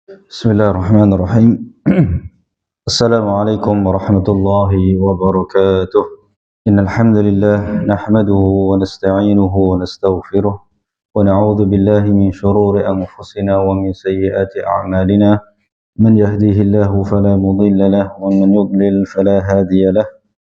Bismillahirrahmanirrahim. Assalamualaikum warahmatullahi wabarakatuh. Innal hamdalillah nahmaduhu wa nasta'inuhu wa nastaghfiruh wa na'udzu billahi min shururi anfusina wa min sayyiati a'malina. Man yahdihillahu fala mudilla lahu wa man yudlil fala hadiya lahu.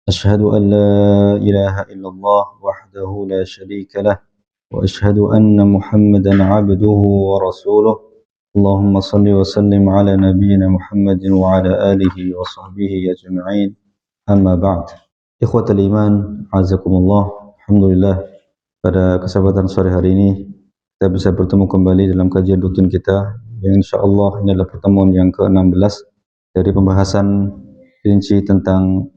Ashhadu an la ilaha illallah wahdahu la syarika lah wa ashhadu anna Muhammadan 'abduhu wa rasuluh. اللهم صل وسلم على نبينا محمد وعلى آله وصحبه أجمعين أما بعد إخوة الإيمان عزكم Alhamdulillah, pada kesempatan sore hari ini kita bisa bertemu kembali dalam kajian rutin kita yang insyaallah ini adalah pertemuan yang ke-16 dari pembahasan rinci tentang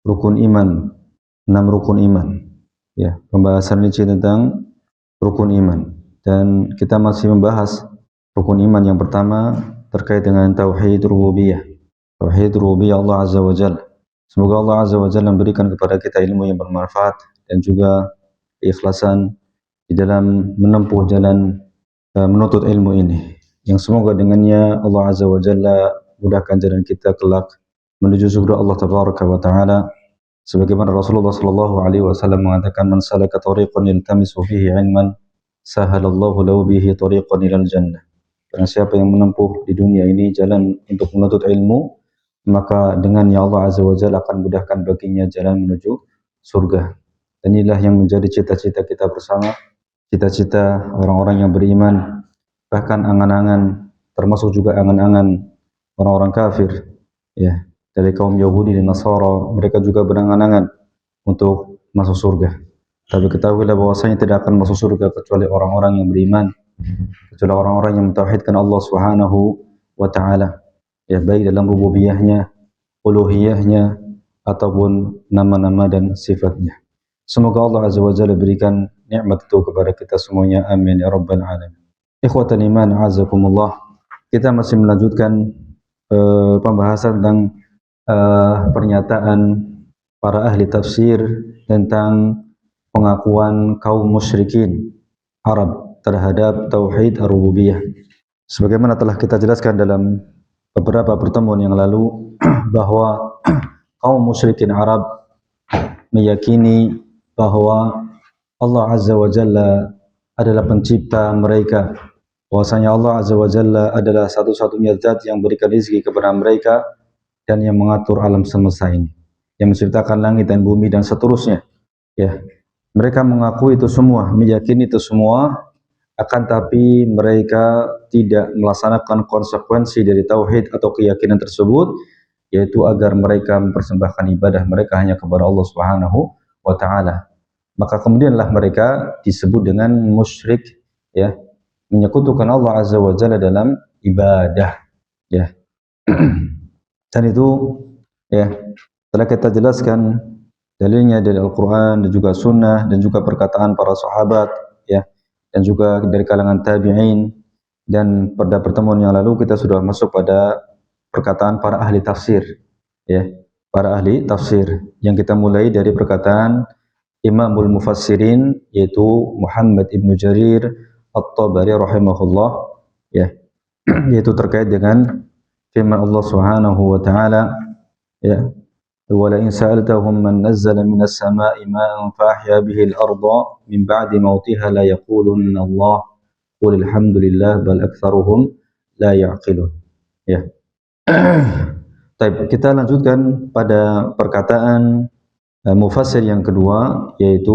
rukun iman, 6 rukun iman ya, pembahasan rinci tentang rukun iman. Dan kita masih membahas rukun iman yang pertama terkait dengan tauhid rububiyah. Tauhid rububiyah Allah Azza wa Jalla. Semoga Allah Azza wa Jalla memberikan kepada kita ilmu yang bermanfaat dan juga keikhlasan di dalam menempuh jalan menuntut ilmu ini. Yang semoga dengannya Allah Azza wa Jalla mudahkan jalan kita kelak menuju surga Allah Tabaraka wa Ta'ala. Sebagaimana Rasulullah sallallahu alaihi wasallam mengatakan, "Man salaka tariqan yaltamisu fihi 'ilman sahalallahu lahu bihi tariqan ilal jannah." Karena siapa yang menempuh di dunia ini jalan untuk menuntut ilmu, maka dengannya Allah Azza wa Jalla akan mudahkan baginya jalan menuju surga. Dan inilah yang menjadi cita-cita kita bersama, cita-cita orang-orang yang beriman, bahkan angan-angan, termasuk juga angan-angan orang-orang kafir ya, dari kaum Yahudi dan Nasara. Mereka juga berangan-angan untuk masuk surga. Tapi ketahuilah bahwasanya tidak akan masuk surga kecuali orang-orang yang beriman, kecuali orang-orang yang mentauhidkan Allah Subhanahu wa Ta'ala ya, baik dalam rububiyahnya, uluhiyahnya ataupun nama-nama dan sifatnya. Semoga Allah Azza wa Jalla berikan nikmat itu kepada kita semuanya, amin ya rabbal alamin. Ikhwatal iman azakumullah, kita masih melanjutkan pembahasan tentang pernyataan para ahli tafsir tentang pengakuan kaum musyrikin Arab terhadap tauhid ar-rububiyah. Sebagaimana telah kita jelaskan dalam beberapa pertemuan yang lalu bahwa kaum musyrikin Arab meyakini bahwa Allah Azza wa Jalla adalah pencipta mereka, bahwasanya Allah Azza wa Jalla adalah satu-satunya zat yang berikan rezeki kepada mereka dan yang mengatur alam semesta ini, yang menciptakan langit dan bumi dan seterusnya ya. Mereka mengaku itu semua, meyakini itu semua, akan tapi mereka tidak melaksanakan konsekuensi dari tauhid atau keyakinan tersebut, yaitu agar mereka mempersembahkan ibadah mereka hanya kepada Allah Subhanahu wa Ta'ala. Maka kemudianlah mereka disebut dengan musyrik ya, menyekutukan Allah Azza wa Jalla dalam ibadah ya. Dan itu ya telah kita jelaskan dalilnya dari Al-Quran dan juga Sunnah dan juga perkataan para sahabat ya, dan juga dari kalangan tabi'in. Dan pada pertemuan yang lalu kita sudah masuk pada perkataan para ahli tafsir ya, para ahli tafsir yang kita mulai dari perkataan Imamul Mufassirin, yaitu Muhammad ibnu Jarir At-Tabari rahimahullah ya, yaitu terkait dengan firman Allah Subhanahu wa Ta'ala ya, وَلَئِنْ سَأَلْتَهُمْ مَنْ نَزَّلَ مِنَ السَّمَاءِ مَاءً فَأَحْيَا بِهِ الْأَرْضَ مِنْ بَعْدِ مَوْتِهَا لَيَقُولُنَّ اللَّهُ قُلِ الْحَمْدُ لِلَّهِ بَلْ أَكْثَرُهُمْ لَا يَعْقِلُونَ ya. Baik, kita lanjutkan pada perkataan mufassir yang kedua, yaitu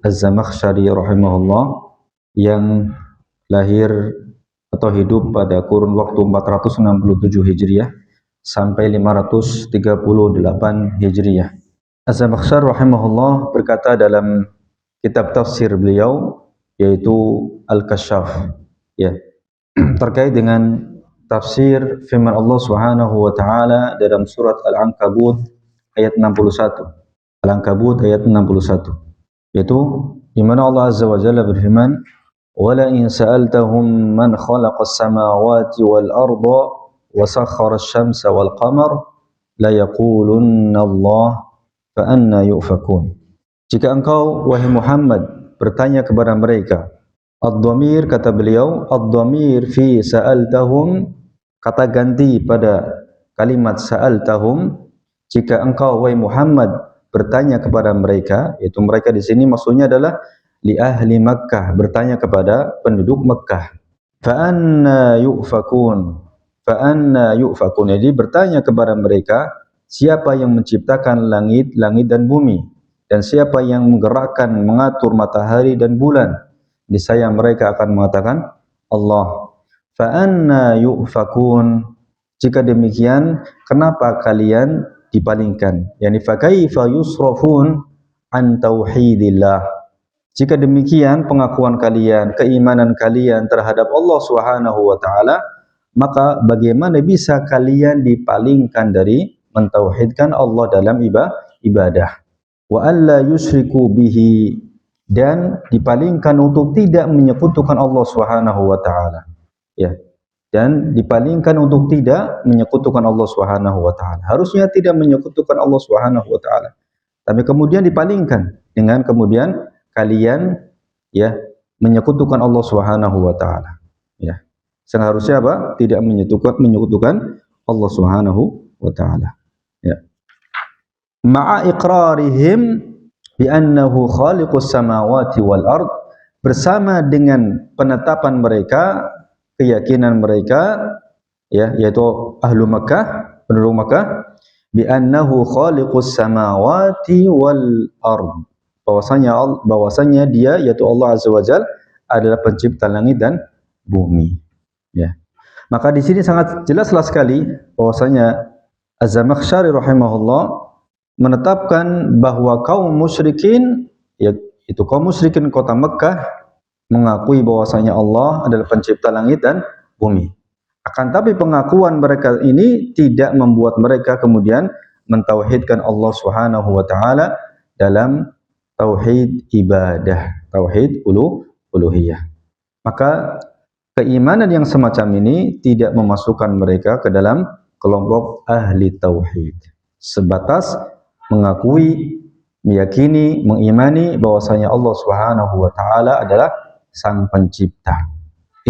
Az-Zamakhsyari rahimahullah, yang lahir atau hidup pada kurun waktu 467 Hijriah sampai 538 Hijriah. Az-Zamakhsyari rahimahullah berkata dalam kitab tafsir beliau, yaitu Al-Kasyaf ya, terkait dengan tafsir firman Allah Subhanahu wa Ta'ala dalam surat Al-Ankabut ayat 61. Al-Ankabut ayat 61, yaitu di mana Allah Azza wa Jalla berfirman, "Wala in sa'altahum man khalaqas samawati wal arda wa sakhkhara asy-syamsa wal qamar la yaqulunna Allah fa anna yufakun." Jika engkau wahai Muhammad bertanya kepada mereka, Ad-dhamir, kata beliau, ad-dhamir fi sa'altahum, kata ganti pada kalimat sa'altahum, jika engkau wahai Muhammad bertanya kepada mereka, yaitu mereka di sini maksudnya adalah li ahli Makkah, bertanya kepada penduduk Makkah. Fa anna yufakun, fa anna yufakun, jadi bertanya kepada mereka, siapa yang menciptakan langit dan bumi, dan siapa yang menggerakkan, mengatur matahari dan bulan? Niscaya mereka akan mengatakan Allah. Fa anna yufakun, jika demikian kenapa kalian dipalingkan? Yani fa kaifa yusrafun an tauhidillah. Jika demikian pengakuan kalian, keimanan kalian terhadap Allah Subhanahu wa taala, maka bagaimana bisa kalian dipalingkan dari mentauhidkan Allah dalam ibadah? Wa alla yusyriku bihi, dan dipalingkan untuk tidak menyekutukan Allah Subhanahu wa taala. Ya. Dan dipalingkan untuk tidak menyekutukan Allah Subhanahu wa taala. Harusnya tidak menyekutukan Allah Subhanahu wa taala. Tapi kemudian dipalingkan dengan kemudian kalian ya menyekutukan Allah Subhanahu wa taala. Ya. Seharusnya apa? Tidak menyekutukan Allah Subhanahu wa taala. Ya. Ma'a iqrarihim bi annahu khaliqus samawati wal ard, bersama dengan penetapan mereka, keyakinan mereka ya, yaitu ahlu Makkah, penduduk Makkah, bi annahu khaliqus samawati wal ard, bahwasanya dia yaitu Allah Azza wa Jalla adalah pencipta langit dan bumi. Ya. Maka di sini sangat jelaslah sekali bahwasanya Az-Zamakhsyari rahimahullah menetapkan bahwa kaum musyrikin, yaitu kaum musyrikin kota Mekah, mengakui bahwasanya Allah adalah pencipta langit dan bumi. Akan tapi pengakuan mereka ini tidak membuat mereka kemudian mentauhidkan Allah Subhanahu wa taala dalam tauhid ibadah, tauhid uluhiyah. Maka keimanan yang semacam ini tidak memasukkan mereka ke dalam kelompok ahli tauhid. Sebatas mengakui, meyakini, mengimani bahwasanya Allah Subhanahu wa taala adalah sang pencipta.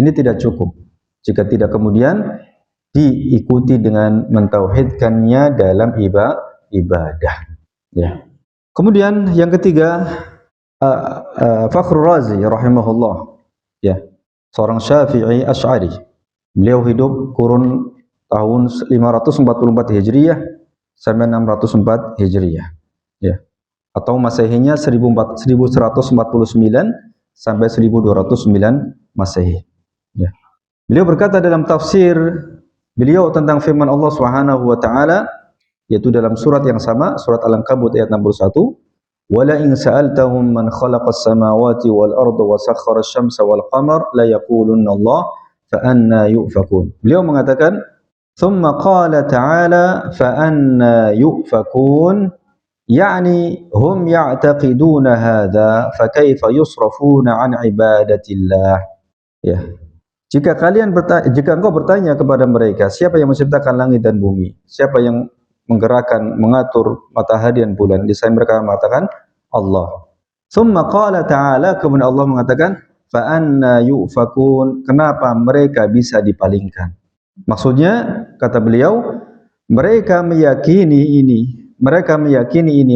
Ini tidak cukup jika tidak kemudian diikuti dengan mentauhidkannya dalam ibadah. Ya. Kemudian yang ketiga, Fakhrul Razi rahimahullah, ya, seorang Syafi'i Asy'ari. Beliau hidup kurun tahun 544 Hijriah sampai 604 Hijriah, ya, atau Masehinya 1149 sampai 1209 Masehi. Ya. Beliau berkata dalam tafsir beliau tentang firman Allah Subhanahu wa taala, yaitu dalam surat yang sama, surat Al-Ankabut ayat 61, "Wala in sa'altahum man khalaqas samawati wal arda wa sakhkhara asy-syamsa wal qamar la yaqulunna Allah fa anna yufakun." Beliau mengatakan, "Tsumma qala ta'ala fa anna yufakun." Yani hum ya'taqiduna hadza fa kaifa yusrafuna an ibadatillah. Ya. Jika engkau bertanya kepada mereka, siapa yang menciptakan langit dan bumi? Siapa yang menggerakkan, mengatur matahari dan bulan? Disini mereka mengatakan Allah. Tsumma qala ta'ala, kemudian Allah mengatakan fa anna yufakun, kenapa mereka bisa dipalingkan? Maksudnya kata beliau, mereka meyakini ini,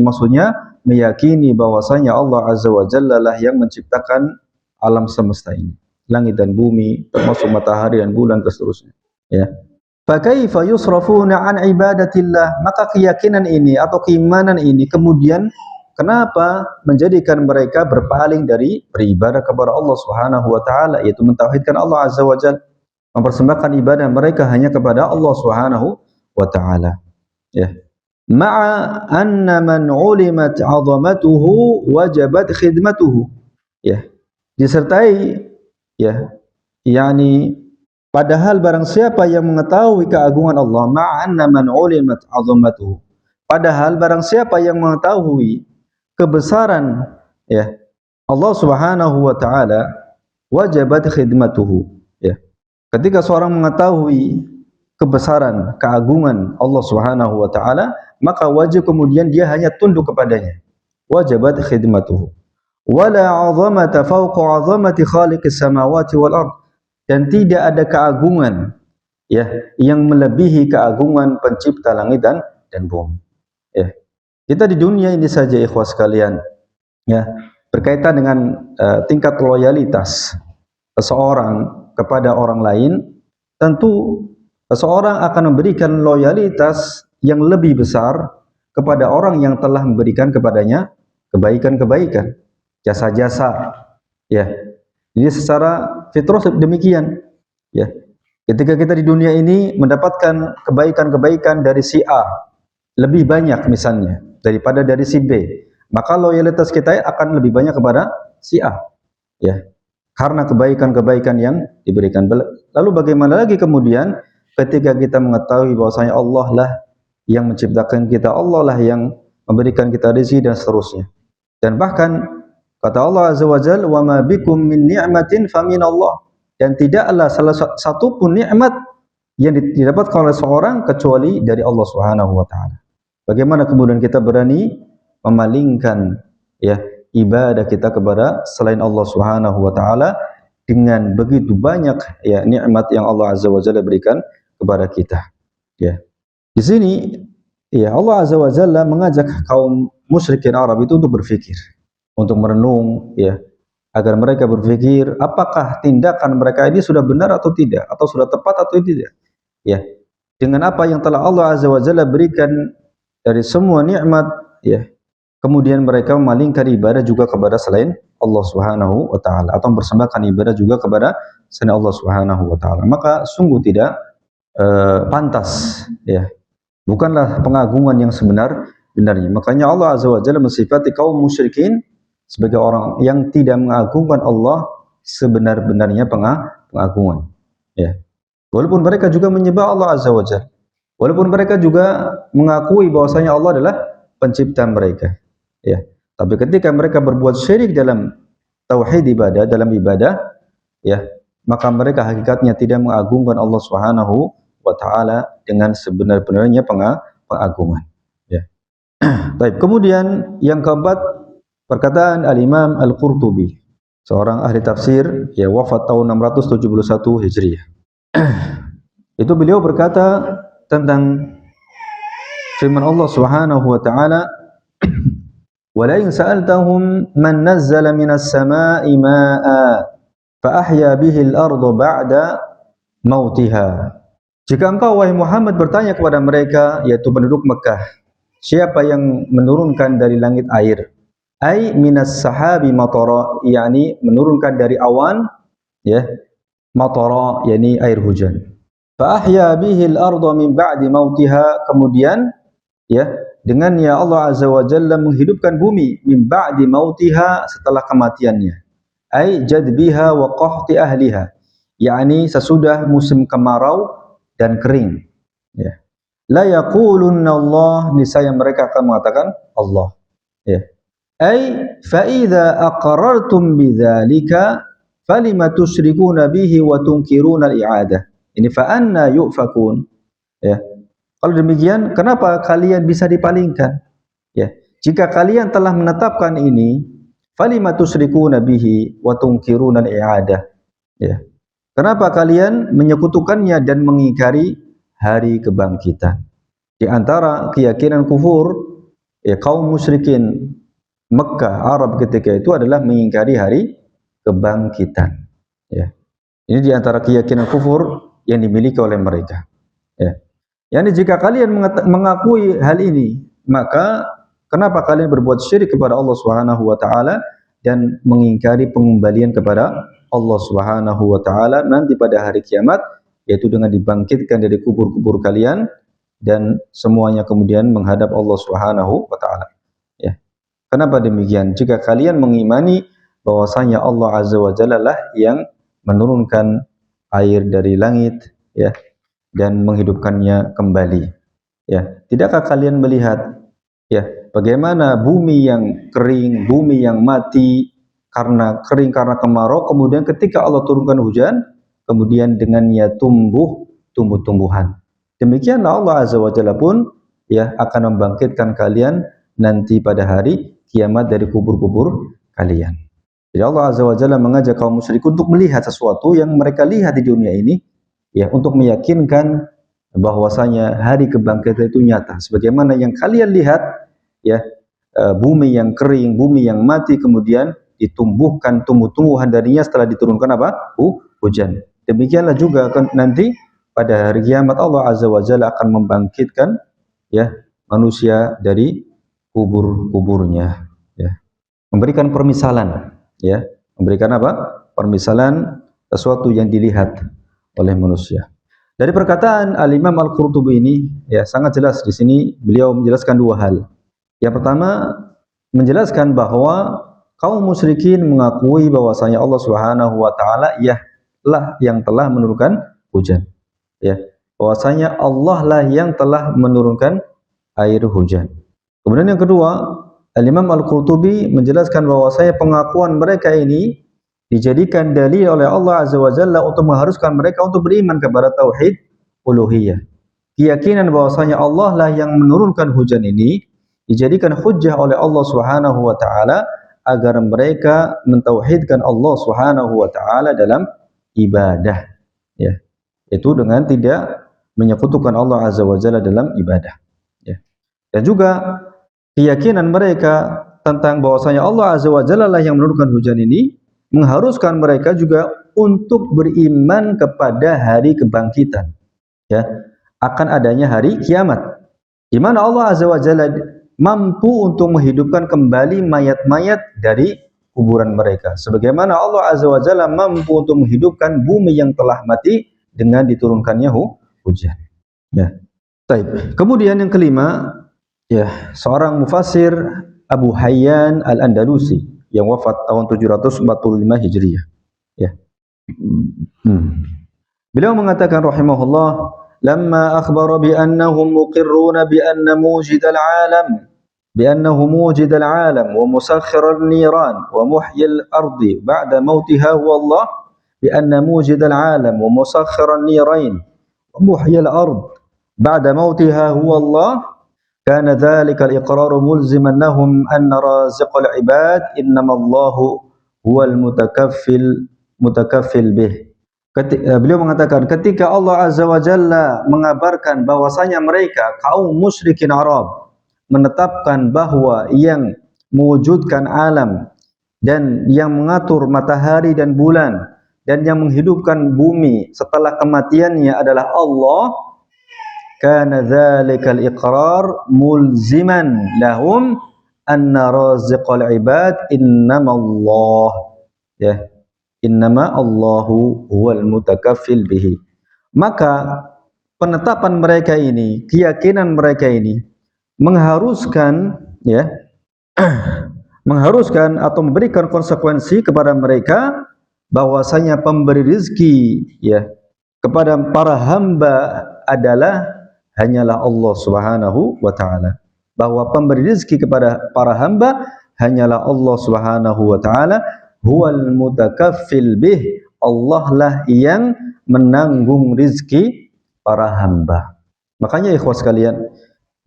maksudnya meyakini bahwasanya Allah Azza wa Jalla lah yang menciptakan alam semesta ini, langit dan bumi, termasuk matahari dan bulan dan seterusnya. Ya. Fa kaifa yusrafuna an ibadatillah, maka keyakinan ini atau keimanan ini kemudian kenapa menjadikan mereka berpaling dari beribadah kepada Allah Subhanahu wa taala, yaitu mentauhidkan Allah Azza wa Jalla, mempersembahkan ibadah mereka hanya kepada Allah Subhanahu wa taala. Ya. Ma'a anna man ulimat 'azamatuhu wajabat khidmatuhu. Ya. Disertai, ya, yakni padahal barang siapa yang mengetahui keagungan Allah, ma'a anna man ulimat 'azamatuhu, padahal barang siapa yang mengetahui kebesaran, ya, Allah Subhanahu wa taala, wajabat khidmatuhu. Ya. Ketika seorang mengetahui kebesaran, keagungan Allah Subhanahu wa taala, maka wajib kemudian dia hanya tunduk kepadanya. Wajibat khidmatuhu. wala 'azamata fawqa 'azamati khaliqis samawati wal ard, dan tidak ada keagungan ya yang melebihi keagungan pencipta langit dan bumi. Ya. Kita di dunia ini saja ikhwas sekalian, ya, berkaitan dengan tingkat loyalitas seseorang kepada orang lain, tentu seseorang akan memberikan loyalitas yang lebih besar kepada orang yang telah memberikan kepadanya kebaikan-kebaikan, jasa-jasa, ya. Jadi secara fitrah demikian, ya. Ketika kita di dunia ini mendapatkan kebaikan-kebaikan dari si A lebih banyak misalnya daripada dari si B, maka loyalitas kita akan lebih banyak kepada si A, ya. Karena kebaikan-kebaikan yang diberikan. Lalu bagaimana lagi kemudian ketika kita mengetahui bahwasanya Allah lah yang menciptakan kita, Allah lah yang memberikan kita rezeki dan seterusnya. Dan bahkan kata Allah Azza wa Jalla, "Wa ma bikum min ni'matin famin Allah." Dan tidaklah salah satu pun nikmat yang didapatkan oleh seorang kecuali dari Allah Subhanahu wa taala. Bagaimana kemudian kita berani memalingkan ya ibadah kita kepada selain Allah Subhanahu wa taala dengan begitu banyak ya nikmat yang Allah Azza wa Jalla berikan kepada kita. Ya. Di sini ya Allah Azza wa Jalla mengajak kaum musyrikin Arab itu untuk berfikir, untuk merenung ya, agar mereka berfikir apakah tindakan mereka ini sudah benar atau tidak, atau sudah tepat atau tidak. Ya. Dengan apa yang telah Allah Azza wa Jalla berikan dari semua nikmat ya, kemudian mereka memalingkan ibadah juga kepada selain Allah Subhanahu wa taala, atau mempersembahkan ibadah juga kepada selain Allah Subhanahu wa taala. Maka sungguh tidak pantas ya. Bukanlah pengagungan yang sebenar-benarnya. Makanya Allah Azza wa Jalla mensifati kaum musyrikin sebagai orang yang tidak mengagungkan Allah sebenar-benarnya pengagungan. Ya. Walaupun mereka juga menyembah Allah Azza wa Jalla. Walaupun mereka juga mengakui bahwasanya Allah adalah pencipta mereka. Ya, tapi ketika mereka berbuat syirik dalam tauhid ibadah, dalam ibadah, ya, maka mereka hakikatnya tidak mengagungkan Allah Subhanahu wa taala dengan sebenar-benarnya pengagungan. Ya. Baik, kemudian yang keempat, perkataan Al-Imam Al-Qurtubi, seorang ahli tafsir, ya, wafat tahun 671 Hijriah. Itu beliau berkata tentang firman Allah Subhanahu wa taala, وَلَئِنْ سَأَلْتَهُمْ مَنْ نَزَّلَ مِنَ السَّمَاءِ مَاءً فَأَحْيَا بِهِ الْأَرْضَ بَعْدَ مَوْتِهَا. Jika engkau wahai Muhammad bertanya kepada mereka, yaitu penduduk Mekah, siapa yang menurunkan dari langit air? Ai minas sahabi matara, yakni menurunkan dari awan, ya, matara, yakni air hujan. Fa ahya bihi al-ardha min ba'di mautiha, kemudian ya dengan ya Allah Azza wa Jalla menghidupkan bumi min ba'di mautiha, setelah kematiannya. Ai jadbiha wa qahti ahliha, yakni sesudah musim kemarau dan kering. Ya. La yaqulunna Allah, niscaya mereka akan mengatakan Allah. Ya. Ai fa idza aqarrartum bidzalika falima tusyrikuna bihi wa tunkiruna al-i'adah. Ini fa anna yufakun. Ya. Kalau demikian, kenapa kalian bisa dipalingkan? Ya. Jika kalian telah menetapkan ini, falima tusyrikuna bihi wa tunkiruna al-i'adah. Ya. Kenapa kalian menyekutukannya dan mengingkari hari kebangkitan? Di antara keyakinan kufur ya kaum musyrikin Mekah, Arab ketika itu adalah mengingkari hari kebangkitan. Ya. Ini di antara keyakinan kufur yang dimiliki oleh mereka. Ya. Yani jika kalian mengakui hal ini, maka kenapa kalian berbuat syirik kepada Allah Subhanahu wa taala dan mengingkari pengembalian kepada Allah Subhanahu wa taala nanti pada hari kiamat, yaitu dengan dibangkitkan dari kubur-kubur kalian dan semuanya kemudian menghadap Allah Subhanahu wa taala. Ya. Kenapa demikian? Jika kalian mengimani bahwasanya Allah Azza wa Jalla lah yang menurunkan air dari langit, ya, dan menghidupkannya kembali. Ya, tidakkah kalian melihat ya bagaimana bumi yang kering, bumi yang mati karena kering karena kemarau, kemudian ketika Allah turunkan hujan, kemudian dengannya tumbuh tumbuh-tumbuhan. Demikianlah Allah Azza wa Jalla pun ya akan membangkitkan kalian nanti pada hari kiamat dari kubur-kubur kalian. Jadi Allah Azza wa Jalla mengajak kaum musyrik untuk melihat sesuatu yang mereka lihat di dunia ini, ya, untuk meyakinkan bahwasanya hari kebangkitan itu nyata. Sebagaimana yang kalian lihat, ya, bumi yang kering, bumi yang mati, kemudian ditumbuhkan tumbuh-tumbuhan darinya setelah diturunkan apa? Hujan. Demikianlah juga nanti pada hari kiamat Allah Azza wa Jalla akan membangkitkan, ya, manusia dari kubur-kuburnya, ya. Memberikan permisalan, ya, memberikan apa? Permisalan sesuatu yang dilihat oleh manusia. Dari perkataan Al-Imam Al-Qurtubi ini, ya, sangat jelas di sini beliau menjelaskan dua hal. Yang pertama, menjelaskan bahwa kaum musyrikin mengakui bahwasanya Allah Subhanahu wa taala lah yang telah menurunkan hujan. Ya, bahwasanya Allah lah yang telah menurunkan air hujan. Kemudian yang kedua, Al-Imam Al-Qurtubi menjelaskan bahwasanya pengakuan mereka ini dijadikan dalil oleh Allah Azza wa Jalla untuk mengharuskan mereka untuk beriman kepada tauhid uluhiyah. Keyakinan bahwasanya Allah lah yang menurunkan hujan ini dijadikan hujjah oleh Allah Subhanahu wa taala agar mereka mentauhidkan Allah Subhanahu wa taala dalam ibadah, ya. Itu dengan tidak menyekutukan Allah Azza wa Jalla dalam ibadah, ya. Dan juga keyakinan mereka tentang bahwasanya Allah Azza wa Jalla lah yang menurunkan hujan ini mengharuskan mereka juga untuk beriman kepada hari kebangkitan, ya, akan adanya hari kiamat, di mana Allah Azza wa Jalla mampu untuk menghidupkan kembali mayat-mayat dari kuburan mereka, sebagaimana Allah Azza wa Jalla mampu untuk menghidupkan bumi yang telah mati dengan diturunkannya hujan, ya. Baik. Kemudian yang kelima, ya, seorang mufassir Abu Hayyan Al-Andalusi yang wafat tahun 745 Hijriah, ya. Beliau mengatakan rahimahullah, lamma akhbara bi annahum muqirruna bi anna mujidal alam wa musakhiral niran wa muhyil ardi ba'da mautiha huwa Allah bi anna mujidal alam wa musakhiral nirain wa muhyil ard ba'da mautiha huwa Allah. Kana dhalika al-iqraru mulziman lahum anna raziqal ibad innama Allahu huwal mutakaffil bih. Beliau mengatakan ketika Allah Azza wa Jalla mengabarkan bahwasanya mereka kaum musyrikin Arab menetapkan bahwa yang mewujudkan alam dan yang mengatur matahari dan bulan dan yang menghidupkan bumi setelah kematiannya adalah Allah, kana dzalikal iqrar mulziman lahum anna raziqal ibad innamallah, ya, innama Allahu huwal mutakaffil bihi. Maka penetapan mereka ini, keyakinan mereka ini mengharuskan, ya, mengharuskan atau memberikan konsekuensi kepada mereka bahwasanya pemberi rizki, ya, kepada para hamba adalah hanyalah Allah Subhanahu wa taala. Bahwa pemberi rizki kepada para hamba hanyalah Allah Subhanahu wa taala, huwal mutakaffil bih, Allah lah yang menanggung rizki para hamba. Makanya ikhwas sekalian,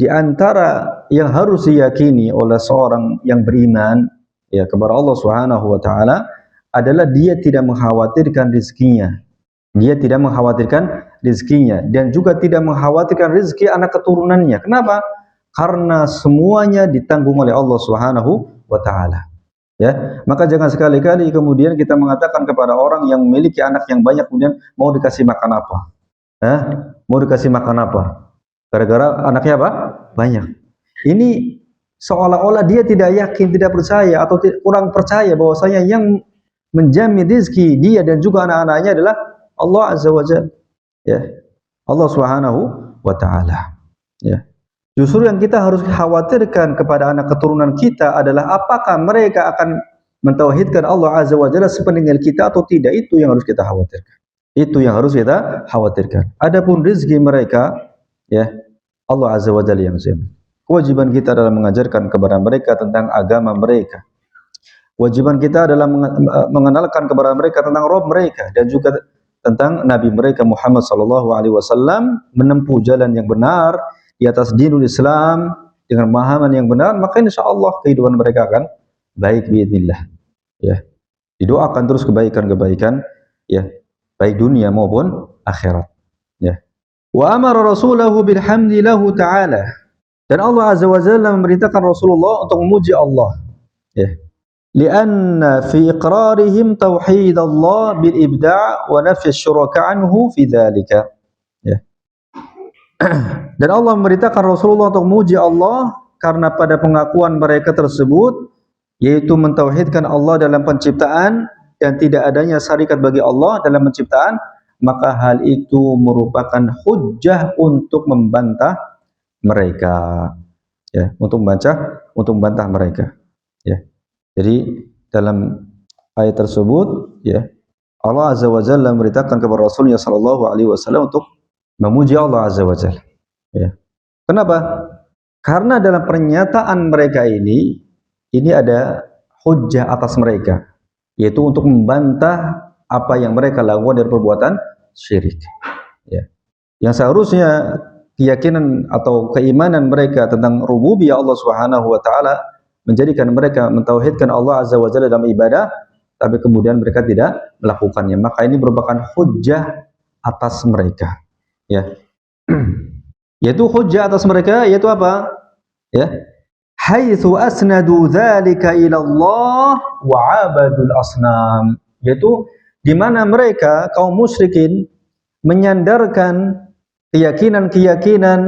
di antara yang harus diyakini oleh seorang yang beriman, ya, kepada Allah Subhanahu wa taala adalah dia tidak mengkhawatirkan rizkinya. Dia tidak mengkhawatirkan rizkinya dan juga tidak mengkhawatirkan rizki anak keturunannya. Kenapa? Karena semuanya ditanggung oleh Allah Subhanahu wa taala. Ya, maka jangan sekali-kali kemudian kita mengatakan kepada orang yang memiliki anak yang banyak kemudian mau dikasih makan apa? Mau dikasih makan apa? Gara-gara anaknya apa? Banyak. Ini seolah-olah dia tidak yakin, tidak percaya atau kurang percaya bahwasanya yang menjamin rizki dia dan juga anak-anaknya adalah Allah Azza wa Jalla, ya, Allah Subhanahu wa taala, ya. Justru yang kita harus khawatirkan kepada anak keturunan kita adalah apakah mereka akan mentauhidkan Allah Azza wa Jalla sepeninggal kita atau tidak. Itu yang harus kita khawatirkan. Itu yang harus kita khawatirkan. Adapun rezeki mereka, ya, Allah Azza wa Jalla yang jamin. Kewajiban kita adalah mengajarkan kepada mereka tentang agama mereka. Kewajiban kita adalah mengenalkan kepada mereka tentang Rabb mereka dan juga tentang Nabi mereka Muhammad sallallahu alaihi wasallam, menempuh jalan yang benar di atas dinul Islam dengan pemahaman yang benar, maka insyaallah kehidupan mereka akan baik biidznillah. Ya, didoakan terus kebaikan-kebaikan, ya, baik dunia maupun akhirat. Ya. Wa amara rasulahu bilhamdi lahu ta'ala. Dan Allah Azza wa Jalla memerintahkan Rasulullah untuk memuji Allah. Ya. Lianna fi iqrarihim tauhid Allah bil ibda' wa nafy asy-syuraka anhu fi dzalika. Ya. Dan Allah memerintahkan Rasulullah untuk memuji Allah karena pada pengakuan mereka tersebut, yaitu mentauhidkan Allah dalam penciptaan dan tidak adanya syarikat bagi Allah dalam penciptaan, maka hal itu merupakan hujjah untuk membantah mereka. Ya, untuk membantah mereka. Ya. Jadi dalam ayat tersebut, ya, Allah Azza wa Jalla memberitakan kepada Rasulnya sallallahu alaihi wasallam untuk memuji Allah Azza wa Jalla. Ya. Kenapa? Karena dalam pernyataan mereka ini ada hujjah atas mereka, yaitu untuk membantah apa yang mereka lakukan dari perbuatan syirik. Ya. Yang seharusnya keyakinan atau keimanan mereka tentang rububiyah Allah Subhanahu wa taala menjadikan mereka mentauhidkan Allah Azza wa Jalla dalam ibadah, tapi kemudian mereka tidak melakukannya. Maka ini merupakan hujjah atas mereka. Ya. Yaitu hujjah atas mereka, yaitu apa? Ya. Haitsu asnadu dzalika ila Allah wa 'abadul asnam. Yaitu di mana mereka kaum musyrikin menyandarkan keyakinan-keyakinan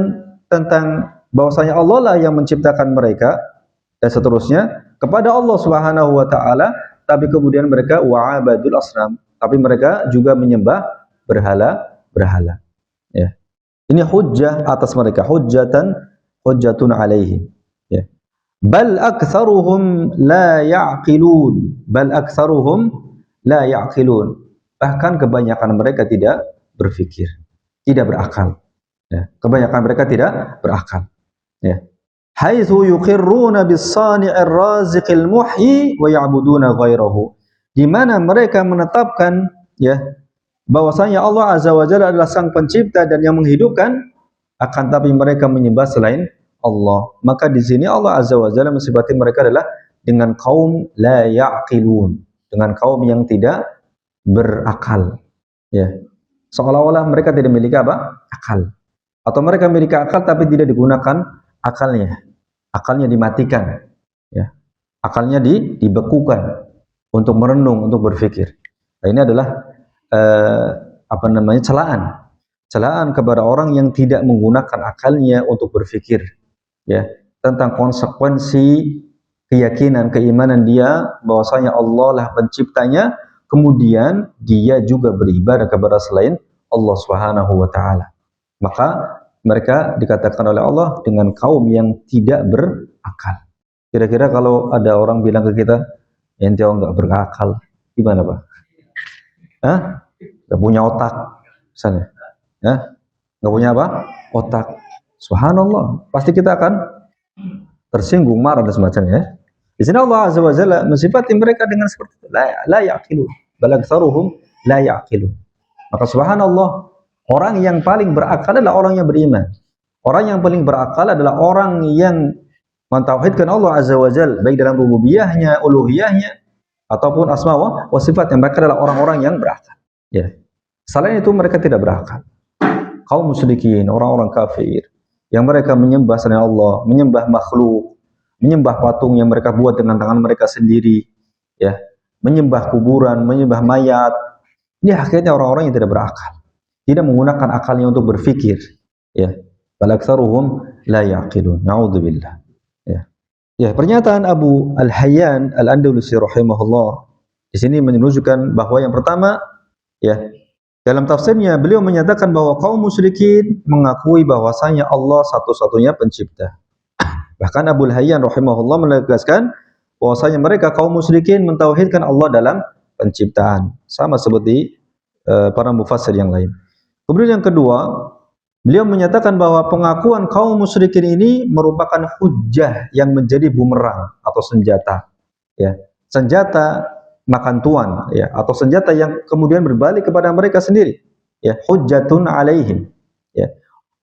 tentang bahwasanya Allah lah yang menciptakan mereka dan seterusnya kepada Allah Subhanahu wa taala, tapi kemudian mereka wa 'abadul asnam, tapi mereka juga menyembah berhala. Ya. Ini hujjah atas mereka, hujjatun alaihim. Ya. Bal aktsaruhum la ya'qilun. Bahkan kebanyakan mereka tidak berfikir, tidak berakal. Ya. Kebanyakan mereka tidak berakal. Ya. Haitsu yuqirruna bis-sani'ir raziqil muhyi wa ya'buduna ghairahu. Di mana mereka menetapkan, ya, bahwasanya Allah Azza wa Jalla adalah sang pencipta dan yang menghidupkan, akan tapi mereka menyembah selain Allah. Maka di sini Allah Azza wa Jalla mensifati mereka adalah dengan kaum la ya'qilun, dengan kaum yang tidak berakal. Ya. Seolah-olah mereka tidak memiliki apa? Akal. Atau mereka memiliki akal tapi tidak digunakan akalnya. Akalnya dimatikan. Ya. Akalnya dibekukan untuk merenung, untuk berpikir. Nah, ini adalah celaan kepada orang yang tidak menggunakan akalnya untuk berpikir, ya, tentang konsekuensi keyakinan, keimanan dia bahwasanya Allah lah penciptanya, kemudian dia juga beribadah kepada selain Allah Subhanahu wa taala. Maka mereka dikatakan oleh Allah dengan kaum yang tidak berakal. Kira-kira kalau ada orang bilang ke kita, ente enggak berakal, gimana, Pak? Hah? Gak punya otak, misalnya, ya, gak punya apa? Otak. Subhanallah, pasti kita akan tersinggung, marah dan semacamnya. Di sini Allah Azza wa Jalla mensifati mereka dengan seperti itu. La ya'qilun, bal aktsaruhum la ya'qilun. Maka subhanallah, orang yang paling berakal adalah orang yang beriman. Orang yang paling berakal adalah orang yang mentauhidkan Allah Azza wa Jalla, baik dalam rububiyahnya, uluhiyahnya, ataupun asma wa sifatnya. Mereka adalah orang-orang yang berakal. Ya. Selain itu mereka tidak berakal. Kaum musyrikin, orang-orang kafir yang mereka menyembah selain Allah, menyembah makhluk, menyembah patung yang mereka buat dengan tangan mereka sendiri, ya, menyembah kuburan, menyembah mayat. Ini akhirnya orang-orang yang tidak berakal, tidak menggunakan akalnya untuk berpikir, ya. Bal aktsaruhum la yaqilun. Naudzubillah. Ya. Ya, pernyataan Abu Al-Hayyan Al-Andalusi rahimahullah di sini menunjukkan bahwa yang pertama, ya, dalam tafsirnya beliau menyatakan bahwa kaum musyrikin mengakui bahwasanya Allah satu-satunya pencipta. Bahkan Abu Hayyan rahimahullah menegaskan bahwasanya mereka kaum musyrikin mentauhidkan Allah dalam penciptaan, sama seperti para mufassir yang lain. Kemudian yang kedua, beliau menyatakan bahwa pengakuan kaum musyrikin ini merupakan hujjah yang menjadi bumerang atau senjata, ya, senjata makan tuan, ya, atau senjata yang kemudian berbalik kepada mereka sendiri, ya, hujjatun alaihim, ya,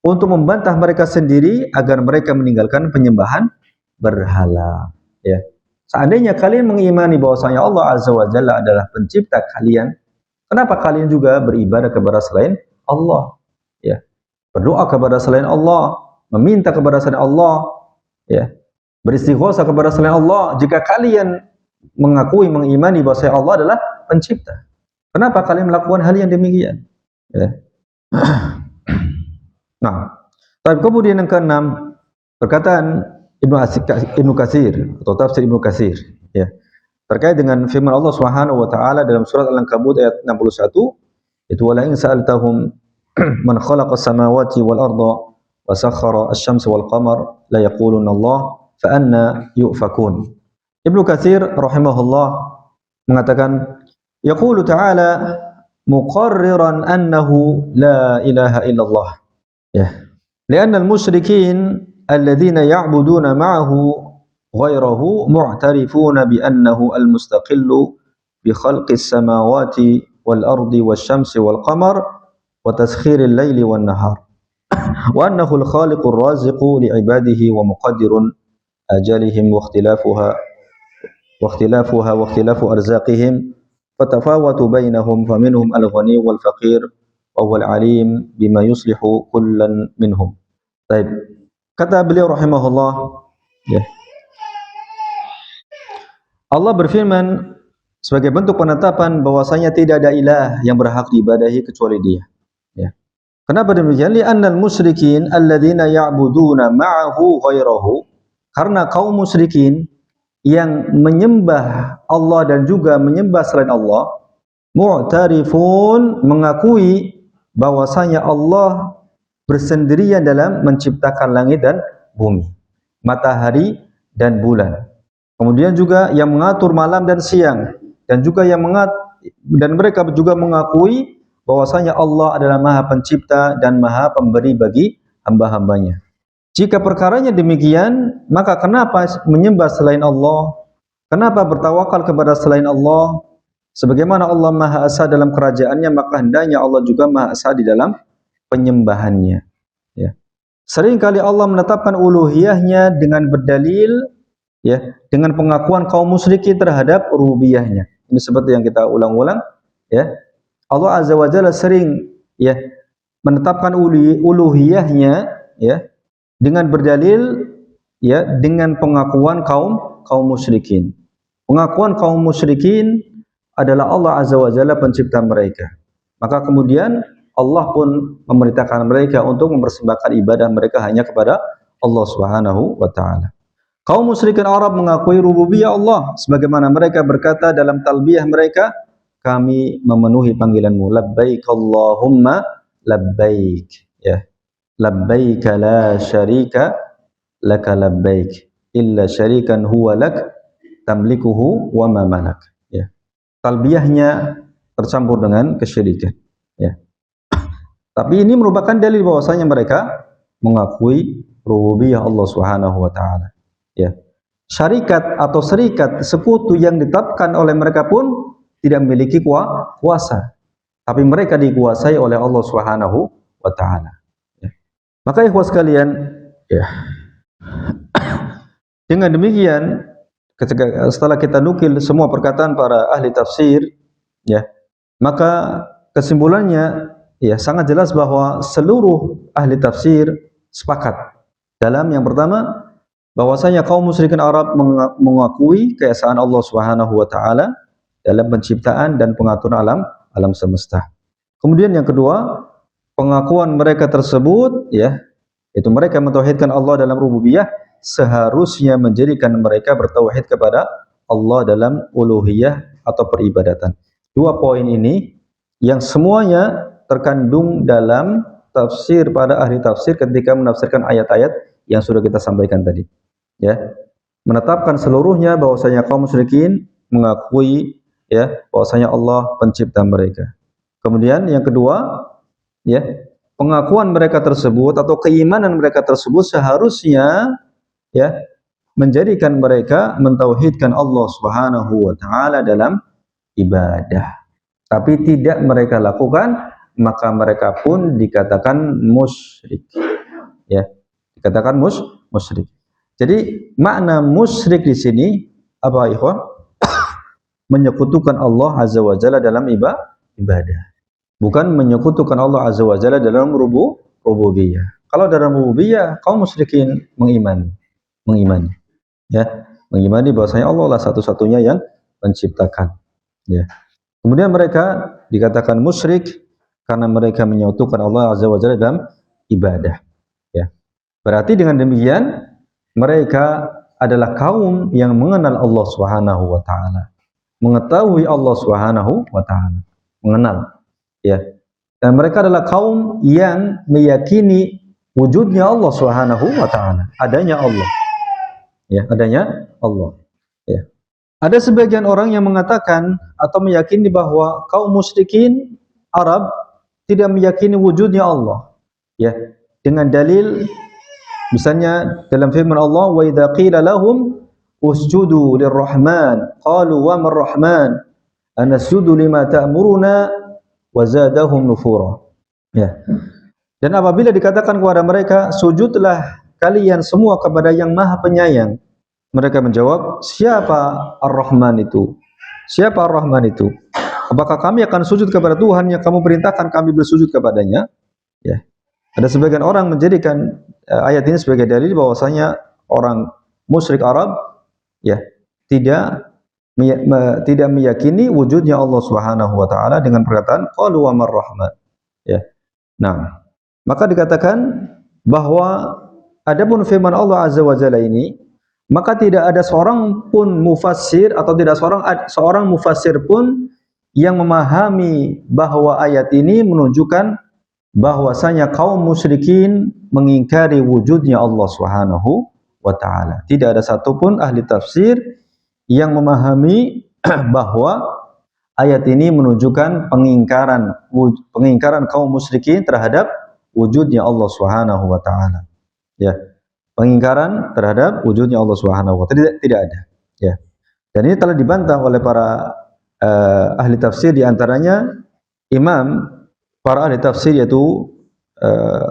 untuk membantah mereka sendiri agar mereka meninggalkan penyembahan berhala, ya. Seandainya kalian mengimani bahwasanya Allah Azza wa Jalla adalah pencipta kalian, kenapa kalian juga beribadah kepada selain Allah? Ya, berdoa kepada selain Allah, meminta kepada selain Allah, ya, beristighosa kepada selain Allah. Jika kalian mengakui mengimani bahwasanya Allah adalah pencipta, kenapa kalian melakukan hal yang demikian? Ya. Nah, tapi kemudian yang keenam, perkataan Ibnu Katsir atau tafsir Ibnu Katsir, ya, terkait dengan firman Allah Subhanahu wa taala dalam surat Al-Ankabut ayat 61, itu wala in sa'altahum man khalaqas samawati wal arda wa sakhkhara asy-syamsa wal qamar la yaquluna Allah fa anna yufakun. Ibnu Katsir rahimahullah mengatakan, yaqulu ta'ala muqarriran annahu la ilaha illallah, ya, li'anna al-musyrikin الذين يعبدون معه غيره معترفون بأنه المستقل بخلق السماوات والأرض والشمس والقمر وتسخير الليل والنهار وأنه الخالق الرازق لعباده ومقدر أجالهم واختلاف أرزاقهم فتفاوت بينهم فمنهم الغني والفقير وهو العليم بما يصلح كلا منهم. طيب. Kata beliau rahimahullah, ya, Allah berfirman sebagai bentuk penetapan bahwasanya tidak ada ilah yang berhak diibadahi kecuali Dia. Ya. Kenapa demikian? Li'annal musyrikin alladzina ya'buduna ma'ahu ghairahu, karena kaum musyrikin yang menyembah Allah dan juga menyembah selain Allah, mu'tarifun, mengakui bahwasanya Allah bersendirian dalam menciptakan langit dan bumi, matahari dan bulan. Kemudian juga yang mengatur malam dan siang, dan juga dan mereka juga mengakui bahwasanya Allah adalah Maha Pencipta dan Maha Pemberi bagi hamba-hambanya. Jika perkaranya demikian, maka kenapa menyembah selain Allah? Kenapa bertawakal kepada selain Allah? Sebagaimana Allah Maha Esa dalam kerajaannya, maka hendaknya Allah juga Maha Esa di dalam penyembahannya. Ya. Seringkali Allah menetapkan uluhiyahnya dengan berdalil, ya, dengan pengakuan kaum musyrikin terhadap rububiyahnya. Ini seperti yang kita ulang-ulang, ya. Allah Azza wa Jalla sering, ya, menetapkan uluhiyahnya, ya, dengan berdalil, ya, dengan pengakuan kaum musyrikin. Pengakuan kaum musyrikin adalah Allah Azza wa Jalla pencipta mereka. Maka kemudian Allah pun memerintahkan mereka untuk mempersembahkan ibadah mereka hanya kepada Allah Subhanahu wa taala. Kaum musyrikin Arab mengakui rububiyah Allah sebagaimana mereka berkata dalam talbiyah mereka, kami memenuhi panggilan-Mu, labbaik Allahumma labbaik, ya. Labbaik la syarika laka labbaik illa syarikan huwa lak tamlikuhu wa ma malak, ya. Talbiyahnya tercampur dengan kesyirikan, ya. Tapi ini merupakan dalil bahwasanya mereka mengakui rububiyah Allah Subhanahu wa taala. Ya. Syarikat atau serikat sekutu yang ditetapkan oleh mereka pun tidak memiliki kuasa. Tapi mereka dikuasai oleh Allah Subhanahu wa taala. Ya. Maka ikhwas sekalian, ya. Dengan demikian, setelah kita nukil semua perkataan para ahli tafsir, ya, maka kesimpulannya, ya, sangat jelas bahwa seluruh ahli tafsir sepakat dalam yang pertama, bahwasanya kaum musyrikin Arab mengakui keesaan Allah Subhanahu wa taala dalam penciptaan dan pengaturan alam semesta. Kemudian yang kedua, pengakuan mereka tersebut, ya, itu mereka mentauhidkan Allah dalam rububiyah, seharusnya menjadikan mereka bertauhid kepada Allah dalam uluhiyah atau peribadatan. Dua poin ini yang semuanya terkandung dalam tafsir pada ahli tafsir ketika menafsirkan ayat-ayat yang sudah kita sampaikan tadi, ya, menetapkan seluruhnya bahwasanya kaum musyrikin mengakui, ya, bahwasanya Allah pencipta mereka. Kemudian yang kedua, ya, pengakuan mereka tersebut atau keimanan mereka tersebut seharusnya, ya, menjadikan mereka mentauhidkan Allah Subhanahu wa taala dalam ibadah. Tapi tidak mereka lakukan, maka mereka pun dikatakan musyrik, ya, dikatakan musyrik. Jadi makna musyrik di sini apa ikhwan? Menyekutukan Allah Azza wa Jalla dalam ibadah. Bukan menyekutukan Allah Azza wa Jalla dalam rububiyah. Kalau dalam rububiyah, kaum musyrikin mengimani, ya, mengimani bahwasanya Allah lah satu-satunya yang menciptakan, ya. Kemudian mereka dikatakan musyrik karena mereka menyekutukan Allah Azza wa Jalla dalam ibadah, ya. Berarti dengan demikian mereka adalah kaum yang mengenal Allah Subhanahu wa taala, mengetahui Allah Subhanahu wa taala, mengenal, ya. Dan mereka adalah kaum yang meyakini wujudnya Allah Subhanahu wa taala, adanya Allah. Ya, adanya Allah. Ya. Ada sebagian orang yang mengatakan atau meyakini bahwa kaum musyrikin Arab tidak meyakini wujudnya Allah. Ya, dengan dalil misalnya dalam firman Allah, wa idza qila lahum usjudu lirrahman qalu wa marrahman anasjudu lima ta'muruna wa zadahum nufura. Ya. Dan apabila dikatakan kepada mereka, sujudlah kalian semua kepada yang Maha Penyayang, mereka menjawab, siapa Ar-Rahman itu? Siapa Ar-Rahman itu? Apakah kami akan sujud kepada Tuhan yang kamu perintahkan kami bersujud kepadanya? Ya. Ada sebagian orang menjadikan ayat ini sebagai dalil bahwasanya orang musyrik Arab, ya, tidak meyakini wujudnya Allah Subhanahu wa taala dengan perkataan qalu wa mar-rahman. Ya. Nah, maka dikatakan bahwa adapun firman Allah Azza wa Jalla ini, maka tidak ada seorang pun mufassir atau tidak seorang mufassir pun yang memahami bahwa ayat ini menunjukkan bahwasanya kaum musyrikin mengingkari wujudnya Allah Subhanahu wa taala. Tidak ada satupun ahli tafsir yang memahami bahwa ayat ini menunjukkan pengingkaran kaum musyrikin terhadap wujudnya Allah Subhanahu wa taala. Ya. Pengingkaran terhadap wujudnya Allah Subhanahu wa taala tidak ada, ya. Dan ini telah dibantah oleh para ahli tafsir, di antaranya para ahli tafsir yaitu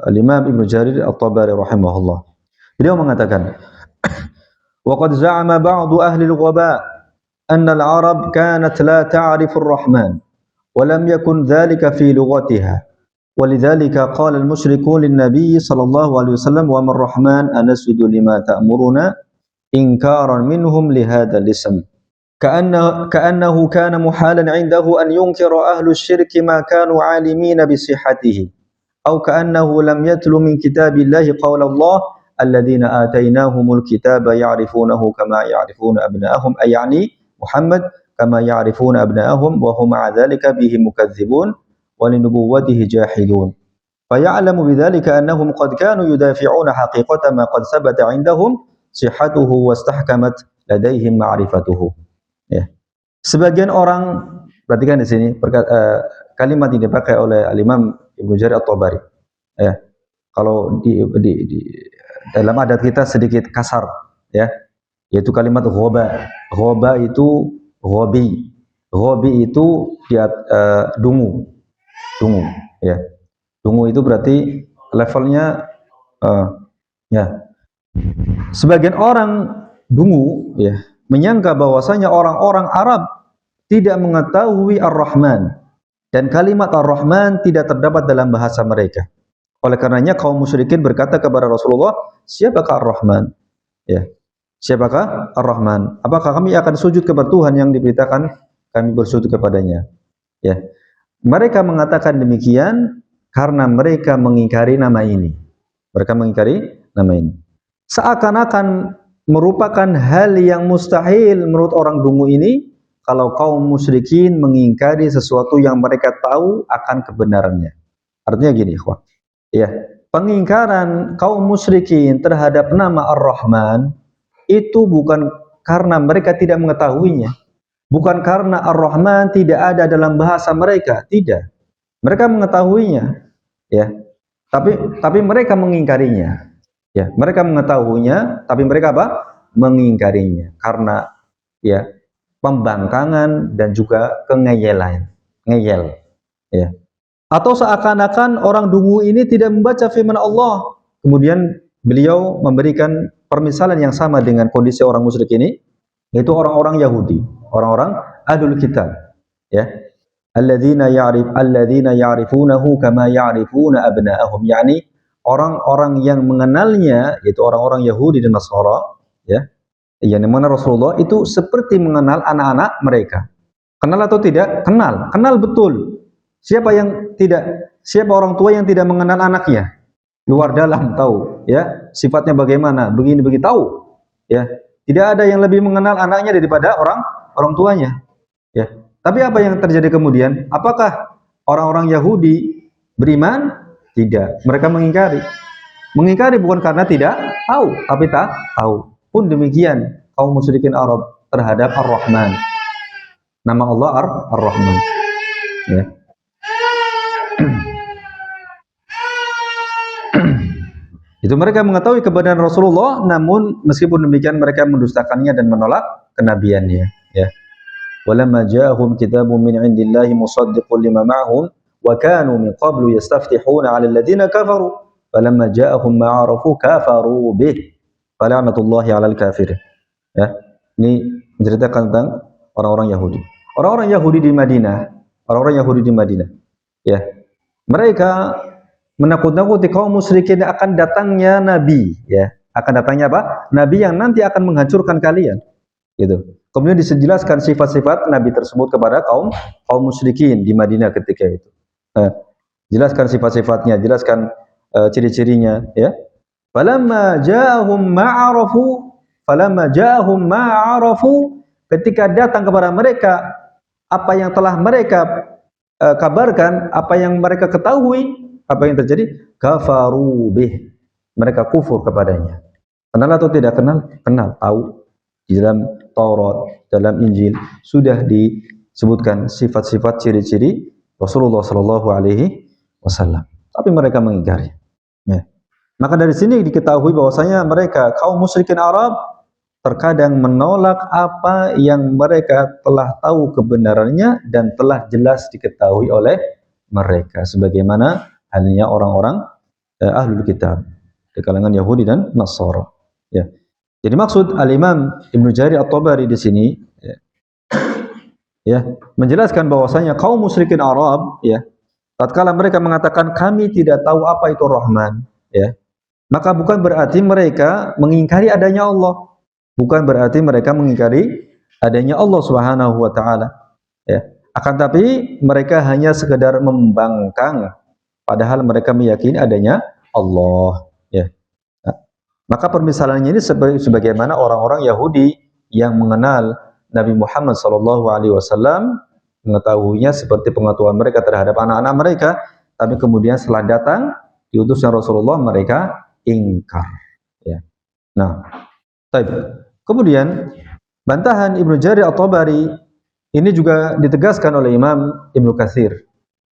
Al-Imam Ibnu Jarir At-Tabari rahimahullah. Beliau mengatakan, wa qad za'ama ba'du ahli al-ghaba anna al-arab kanat la ta'rifu ar-rahman wa lam yakun dhalika fi lughatiha. ولذلك قال المشركون للنبي صلى الله عليه وسلم وما الرحمن أنسجد لما تأمرنا إنكارا منهم لهذا الاسم كأنه كان محالا عنده أن ينكر أهل الشرك ما كانوا عالمين بصحته أو كأنه لم يتل من كتاب الله قول الله الذين آتيناهم الكتاب يعرفونه كما يعرفون أبناءهم أي يعني محمد كما يعرفون أبناءهم وهم مع ذلك به مكذبون ولنبوته جاحدون فيعلم بذلك أنهم قد كانوا يدافعون حقيقة ما قد ثبت عندهم صحته واستحكمت لديهم معرفته. Ya. Sebagian orang, perhatikan di sini kalimat ini dipakai oleh Al-Imam Ibnu Jarir At-Tabari. Ya. Kalau di dalam adat kita sedikit kasar, ya, yaitu kalimat ghoba. Ghoba itu ghobi. Ghobi itu dungu. Dungu, ya. Dungu itu berarti levelnya, ya. Sebagian orang dungu, ya, menyangka bahwasanya orang-orang Arab tidak mengetahui Ar-Rahman, dan kalimat Ar-Rahman tidak terdapat dalam bahasa mereka. Oleh karenanya kaum musyrikin berkata kepada Rasulullah, siapakah Ar-Rahman? Ya. Siapakah Ar-Rahman? Apakah kami akan sujud kepada Tuhan yang diberitakan kami bersujud kepadanya? Ya. Mereka mengatakan demikian karena mereka mengingkari nama ini. Mereka mengingkari nama ini. Seakan-akan merupakan hal yang mustahil menurut orang dungu ini kalau kaum musyrikin mengingkari sesuatu yang mereka tahu akan kebenarannya. Artinya gini, ikhwah. Ya, pengingkaran kaum musyrikin terhadap nama Ar-Rahman itu bukan karena mereka tidak mengetahuinya. Bukan karena Ar-Rahman tidak ada dalam bahasa mereka, tidak. Mereka mengetahuinya, ya. Tapi mereka mengingkarinya. Ya, mereka mengetahuinya, tapi mereka apa? Mengingkarinya karena, ya, pembangkangan dan juga kengeyelan, ngeyel, ya. Atau seakan-akan orang dungu ini tidak membaca firman Allah. Kemudian beliau memberikan permisalan yang sama dengan kondisi orang musyrik ini. Yaitu orang-orang Yahudi, orang-orang Ahlul Kitab, ya. Alladzina ya'rifunahu kama ya'rifuna abna'ahum, yakni orang-orang yang mengenalnya, yaitu orang-orang Yahudi dan Nasara, ya, yang mengenal Rasulullah itu seperti mengenal anak-anak mereka. Kenal atau tidak? Kenal, kenal betul. Siapa orang tua yang tidak mengenal anaknya? Luar dalam tahu, ya, sifatnya bagaimana, begini begitu tahu, ya. Tidak ada yang lebih mengenal anaknya daripada orang tuanya, ya. Tapi apa yang terjadi kemudian? Apakah orang-orang Yahudi beriman? Tidak. Mereka mengingkari. Mengingkari bukan karena tidak tahu, tapi tak tahu. Pun demikian kaum musyrikin Arab terhadap Ar-Rahman. Nama Allah Ar-Rahman. Ya. Itu mereka mengetahui kebenaran Rasulullah, namun meskipun demikian mereka mendustakannya dan menolak kenabiannya. Ya. Walamma ja'ahum kitabun min 'indillahi musaddiqun lima ma'hum wa kanu min qablu yastaftihuna 'alal ladzina kafaru falamma ja'ahum ma 'arafu kafaru bih fala'natullahi 'alal kafirin. Ya. Ini menceritakan tentang orang-orang Yahudi. Orang-orang Yahudi di Madinah, ya. Mereka menakut-nakuti kaum musyrikin akan datangnya nabi, ya. Akan datangnya apa? Nabi yang nanti akan menghancurkan kalian. Gitu. Kemudian dijelaskan sifat-sifat Nabi tersebut kepada kaum musyrikin di Madinah ketika itu. Jelaskan sifat-sifatnya, jelaskan ciri-cirinya, ya. Falamma ja'ahum ma'arafu, ketika datang kepada mereka apa yang telah mereka kabarkan, apa yang mereka ketahui, apa yang terjadi? Kafaru bih. Mereka kufur kepadanya. Kenal atau tidak kenal? Kenal, tahu. Di dalam Taurat, dalam Injil sudah disebutkan sifat-sifat ciri-ciri Rasulullah Shallallahu Alaihi Wasallam. Tapi mereka mengingkari. Ya. Maka dari sini diketahui bahwasanya mereka kaum musyrikin Arab terkadang menolak apa yang mereka telah tahu kebenarannya dan telah jelas diketahui oleh mereka. Sebagaimana halnya orang-orang Ahlul Kitab di kalangan Yahudi dan Nasara. Ya. Jadi maksud Al-Imam Ibnu Jarir At-Tabari di sini, ya, menjelaskan bahwasanya kaum musyrikin Arab, ya, tatkala mereka mengatakan kami tidak tahu apa itu Rahman, ya, maka bukan berarti mereka mengingkari adanya Allah, bukan berarti mereka mengingkari adanya Allah Subhanahu wa taala, ya. Akan tapi mereka hanya sekedar membangkang, padahal mereka meyakini adanya Allah, ya. Maka permisalannya ini sebagaimana orang-orang Yahudi yang mengenal Nabi Muhammad SAW, mengetahuinya seperti pengetahuan mereka terhadap anak-anak mereka, tapi kemudian setelah datang diutusnya Rasulullah mereka ingkar. Ya. Nah, kemudian bantahan Ibnu Jarir At-Tabari ini juga ditegaskan oleh Imam Ibnu Katsir.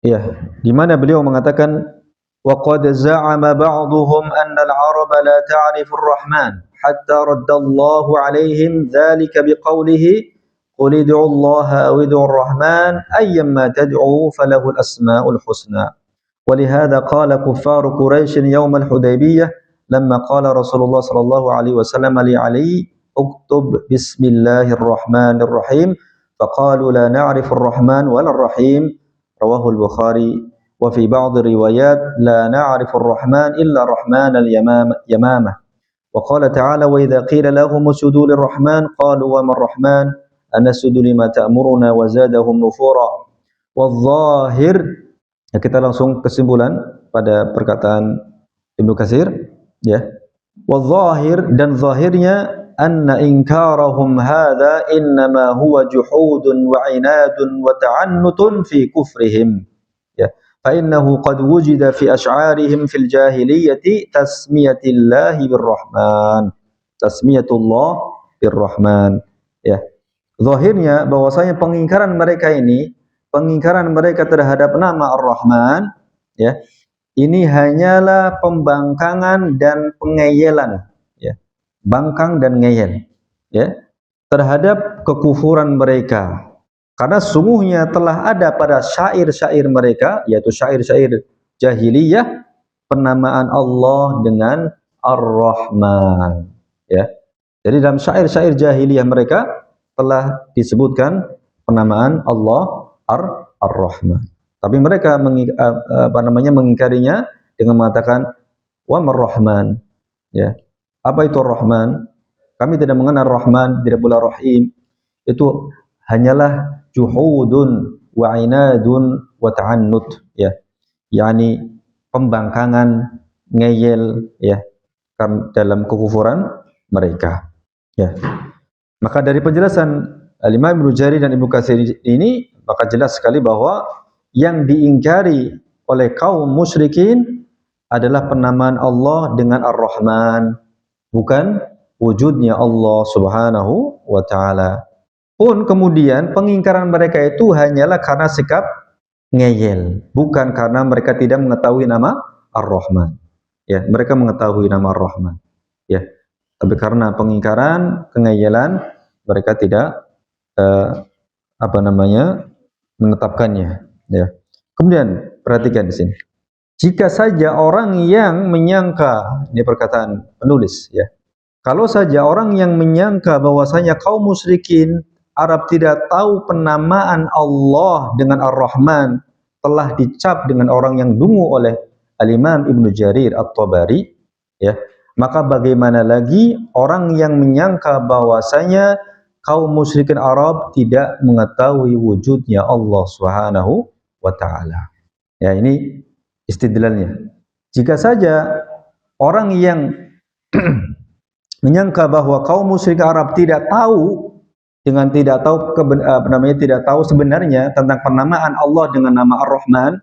Ya, di mana beliau mengatakan وَقَدْ زَعَمَ بَعْضُهُمْ أَنَّ الْعَرَبَ لَا تَعْرِفُ الرَّحْمَنَ حَتَّى رَدَّ اللَّهُ عَلَيْهِمْ ذَلِكَ بِقَوْلِهِ قُلِ ادْعُوا اللَّهَ أَوِ ادْعُوا الرَّحْمَنَ أَيَّمَّا تَدْعُوا فَلَهُ الْأَسْمَاءُ الْحُسْنَى وَلِهَذَا قَالَ كُفَّارُ قُرَيْشٍ يَوْمَ الْحُدَيْبِيَّةِ لَمَّا قَالَ رَسُولُ اللَّهِ صَلَّى اللَّهُ عَلَيْهِ وسلم لعلي اكتب بسم الله الرحمن الرحيم فقالوا لا نعرف الرحمن ولا الرحيم رواه البخاري وفي بعض الروايات لا نعرف الرحمن إلا رحمن اليمامة وقال تعالى وإذا قيل لهم اسجدوا للرحمن قالوا وما الرحمن أنسجد لما تأمرنا وزادهم نفورا والظاهر. Kita langsung kesimpulan pada perkataan Ibnu Katsir, ya. Wadh-dhahir, dan zahirnya anna inkarahum hadza innama huwa juhudun wa inadun wa ta'annutun fi kufrihim, ya. فإنه قد وجد في أشعارهم في الجاهلية تسمية الله بالرحمن تسمية الله بالرحمن, ya. Zahirnya bahwasanya pengingkaran mereka terhadap nama Ar-Rahman, ya, ini hanyalah pembangkangan dan pengeyelan, ya. Bangkang dan ngeyel, ya, terhadap kekufuran mereka. Karena sungguhnya telah ada pada syair-syair mereka, yaitu syair-syair jahiliyah, penamaan Allah dengan Ar-Rahman, ya. Jadi dalam syair-syair jahiliyah mereka telah disebutkan penamaan Allah Ar-Rahman. Tapi mereka mengingkarinya dengan mengatakan wa mar-Rahman. Ya. Apa itu Ar-Rahman? Kami tidak mengenal Rahman, tidak pula Rahim. Itu hanyalah juhudun wa inadun wa ta'annud, ya. Yani pembangkangan, ngeyel, ya, dalam kekufuran mereka. Ya. Maka dari penjelasan Imam Ibnu Jarir dan Ibnu Katsir ini, maka jelas sekali bahwa yang diingkari oleh kaum musyrikin adalah penamaan Allah dengan Ar-Rahman, bukan wujudnya Allah Subhanahu wa taala. Pun kemudian pengingkaran mereka itu hanyalah karena sikap ngeyel, bukan karena mereka tidak mengetahui nama Ar-Rahman. Ya, mereka mengetahui nama Ar-Rahman. Ya. Tapi karena pengingkaran, kengeyelan, mereka tidak menetapkannya. Ya. Kemudian perhatikan di sini. Jika saja orang yang menyangka, ini perkataan penulis, ya. Kalau saja orang yang menyangka bahwasanya kaum musyrikin Arab tidak tahu penamaan Allah dengan Ar-Rahman telah dicap dengan orang yang dungu oleh Al-Imam Ibnu Jarir At-Tabari, ya, maka bagaimana lagi orang yang menyangka bahwasanya kaum musyrikin Arab tidak mengetahui wujudnya Allah Subhanahu wa taala. Ya, ini istidlalnya. Jika saja orang yang menyangka bahwa kaum musyrik Arab tidak tahu, dengan tidak tahu tidak tahu sebenarnya tentang penamaan Allah dengan nama Ar-Rahman,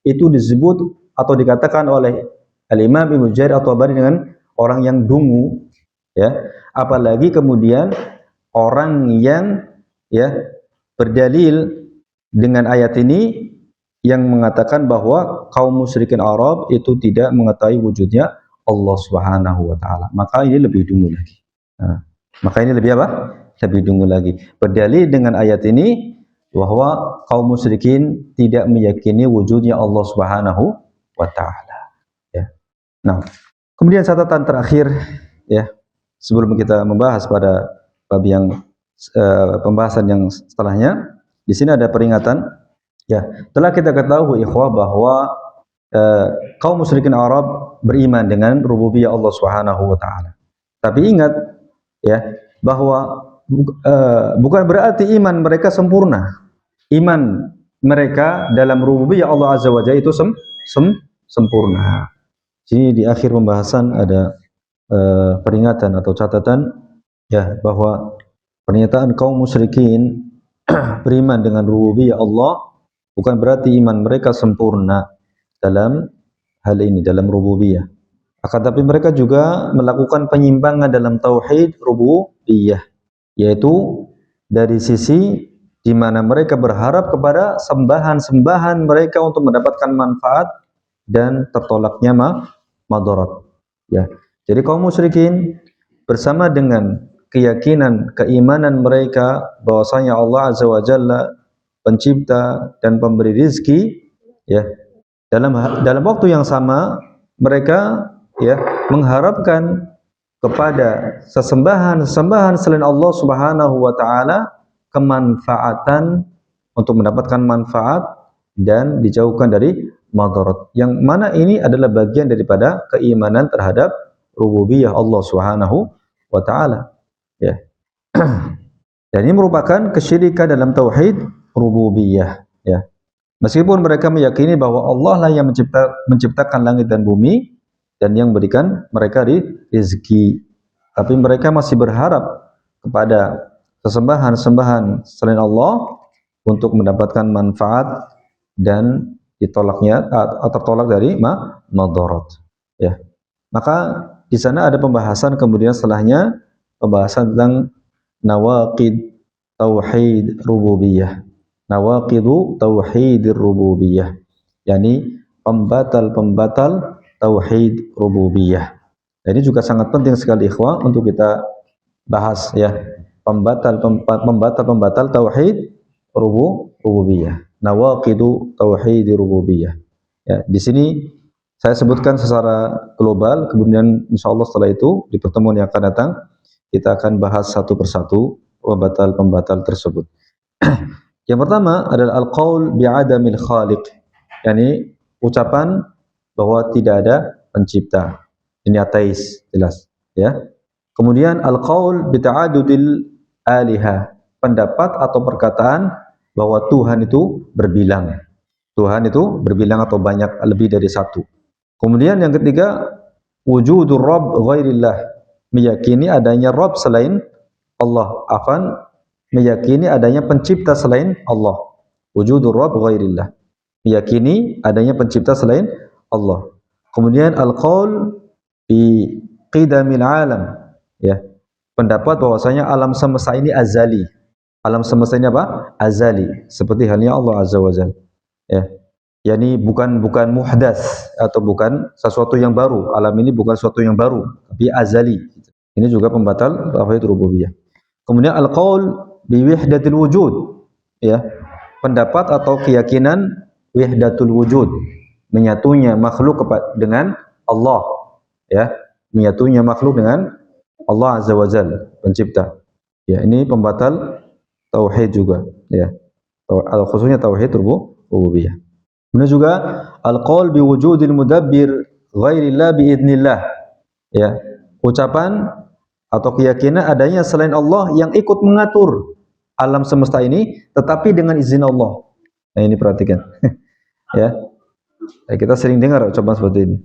itu disebut atau dikatakan oleh Al-Imam Ibnu Jarir At-Tabari dengan orang yang dungu, ya. Apalagi kemudian orang yang, ya, berdalil dengan ayat ini yang mengatakan bahwa kaum musyrikin Arab itu tidak mengetahui wujudnya Allah Subhanahu wa taala. Maka ini lebih dungu lagi. Nah, maka ini lebih apa? Lebih dungu lagi. Berdalil dengan ayat ini bahwa kaum musyrikin tidak meyakini wujudnya Allah Subhanahu wa taala. Ya. Nah, kemudian catatan terakhir, ya, sebelum kita membahas pada bab yang pembahasan yang setelahnya, di sini ada peringatan. Ya, telah kita ketahui ikhwah bahwa kaum musyrikin Arab beriman dengan rububiyah Allah Subhanahu wa taala. Tapi ingat, ya, bahwa bukan berarti iman mereka sempurna. Iman mereka dalam rububiyah Allah Azza wa Jalla itu sempurna. Jadi di akhir pembahasan ada peringatan atau catatan, ya, bahwa pernyataan kaum musyrikin beriman dengan rububiyah Allah bukan berarti iman mereka sempurna dalam hal ini, dalam rububiyah. Akan tapi mereka juga melakukan penyimpangan dalam tauhid rububiyah, yaitu dari sisi di mana mereka berharap kepada sembahan-sembahan mereka untuk mendapatkan manfaat dan tertolaknya madarat. Ya. Jadi kaum musyrikin bersama dengan keyakinan, keimanan mereka bahwasanya Allah Azza wa Jalla pencipta dan pemberi rizki, ya, dalam waktu yang sama mereka, ya, mengharapkan kepada sesembahan selain Allah Subhanahu wa taala kemanfaatan untuk mendapatkan manfaat dan dijauhkan dari madarat. Yang mana ini adalah bagian daripada keimanan terhadap rububiyah Allah Subhanahu wa taala. Ya. Dan ini merupakan kesyirikan dalam tauhid rububiyah, ya. Meskipun mereka meyakini bahwa Allah lah yang menciptakan langit dan bumi dan yang berikan mereka rezeki, tapi mereka masih berharap kepada sesembahan selain Allah untuk mendapatkan manfaat dan ditolaknya atau tertolak dari madarat, ya. Maka di sana ada pembahasan, kemudian setelahnya pembahasan tentang nawaqid tauhid rububiyah. Nawaqidu tauhidir rububiyah, yakni pembatal-pembatal tauhid rububiyah. Ini juga sangat penting sekali ikhwah untuk kita bahas, ya. Pembatal tauhid rububiyah. Nawaqidu tauhidir rububiyah. Ya, di sini saya sebutkan secara global, kemudian insyaallah setelah itu di pertemuan yang akan datang kita akan bahas satu persatu pembatal tersebut. Yang pertama adalah al-qaul bi'adamil khaliq, yakni ucapan bahwa tidak ada pencipta. Ini ateis, jelas, ya. Kemudian al-qaul bita'adudil aliha, pendapat atau perkataan bahwa Tuhan itu berbilang. Tuhan itu berbilang atau banyak, lebih dari satu. Kemudian yang ketiga, wujudur rabb ghairillah, meyakini adanya Rabb selain Allah. Meyakini adanya pencipta selain Allah. Wujudur rabb ghairillah, meyakini adanya pencipta selain Allah. Kemudian al-qaul bi qidamil alam, ya. Pendapat bahwasanya alam semesta ini azali. Alam semesta ini apa? Azali, seperti halnya Allah Azza wa Jalla, ya. Yani bukan muhdats atau bukan sesuatu yang baru. Alam ini bukan sesuatu yang baru, tapi azali. Ini juga pembatal tauhid rububiyah. Kemudian al-qaul bi wahdatil wujud, ya. Pendapat atau keyakinan wahdatul wujud, menyatunya makhluk dengan Allah, ya. Menyatunya makhluk dengan Allah Azza wa Jalla, pencipta. Ya, ini pembatal tauhid juga, ya. Khususnya tauhid rububiyah. Kemudian juga al-qaul bi wujudil mudabbir ghairillah bi idznillah, ya. Ucapan atau keyakinan adanya selain Allah yang ikut mengatur alam semesta ini tetapi dengan izin Allah. Nah, ini perhatikan. Ya. Kita sering dengar ucapan seperti ini.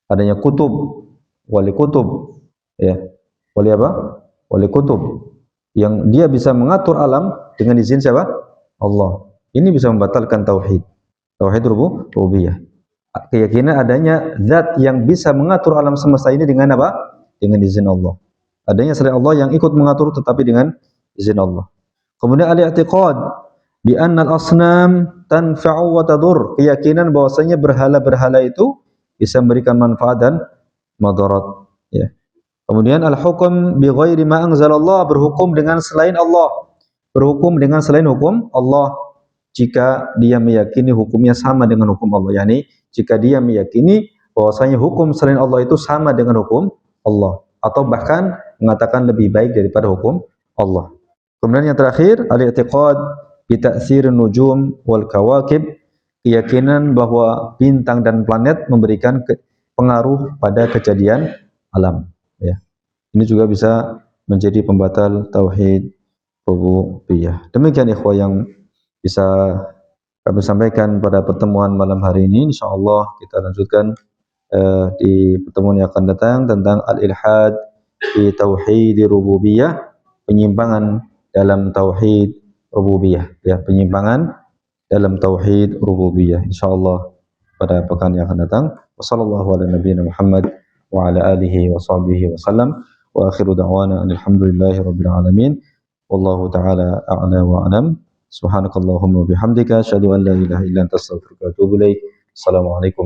Adanya kutub, wali kutub, ya. Wali apa? Wali kutub, yang dia bisa mengatur alam dengan izin siapa? Allah. Ini bisa membatalkan tauhid rububiyah. Keyakinan adanya zat yang bisa mengatur alam semesta ini dengan apa? Dengan izin Allah. Adanya selain Allah yang ikut mengatur tetapi dengan izin Allah. Kemudian al-i'tiqad bi anna al-asnam tanfa'u wa tadur, keyakinan bahwasanya berhala-berhala itu bisa memberikan manfaat dan madarat, ya. Kemudian al-hukm bi ghairi ma anzalallah, berhukum dengan selain Allah. Berhukum dengan selain hukum Allah jika dia meyakini hukumnya sama dengan hukum Allah. Yani jika dia meyakini bahwasanya hukum selain Allah itu sama dengan hukum Allah atau bahkan mengatakan lebih baik daripada hukum Allah. Kemudian yang terakhir, al-i'tiqad bi ta'tsirin nujum wal kawakib, keyakinan bahwa bintang dan planet memberikan pengaruh pada kejadian alam, ya. Ini juga bisa menjadi pembatal tauhid rububiyah. Demikian ikhwah yang bisa kami sampaikan pada pertemuan malam hari ini. Insyaallah kita lanjutkan di pertemuan yang akan datang tentang al-ilhad di tauhid rububiyah, penyimpangan dalam tauhid rububiyah, ya, penyimpangan dalam tauhid rububiyah. Insyaallah pada pekan yang akan datang. Wassallallahu ala nabiyina Muhammad wa ala alihi wa sahbihi wasallam. Wa akhiru da'wana alhamdulillahi rabbil alamin. Wallahu ta'ala a'la wa a'lam. Subhanakallahumma bihamdika asyhadu an la ilaha illa anta astaghfiruka wa atubu ilaik. Assalamualaikum.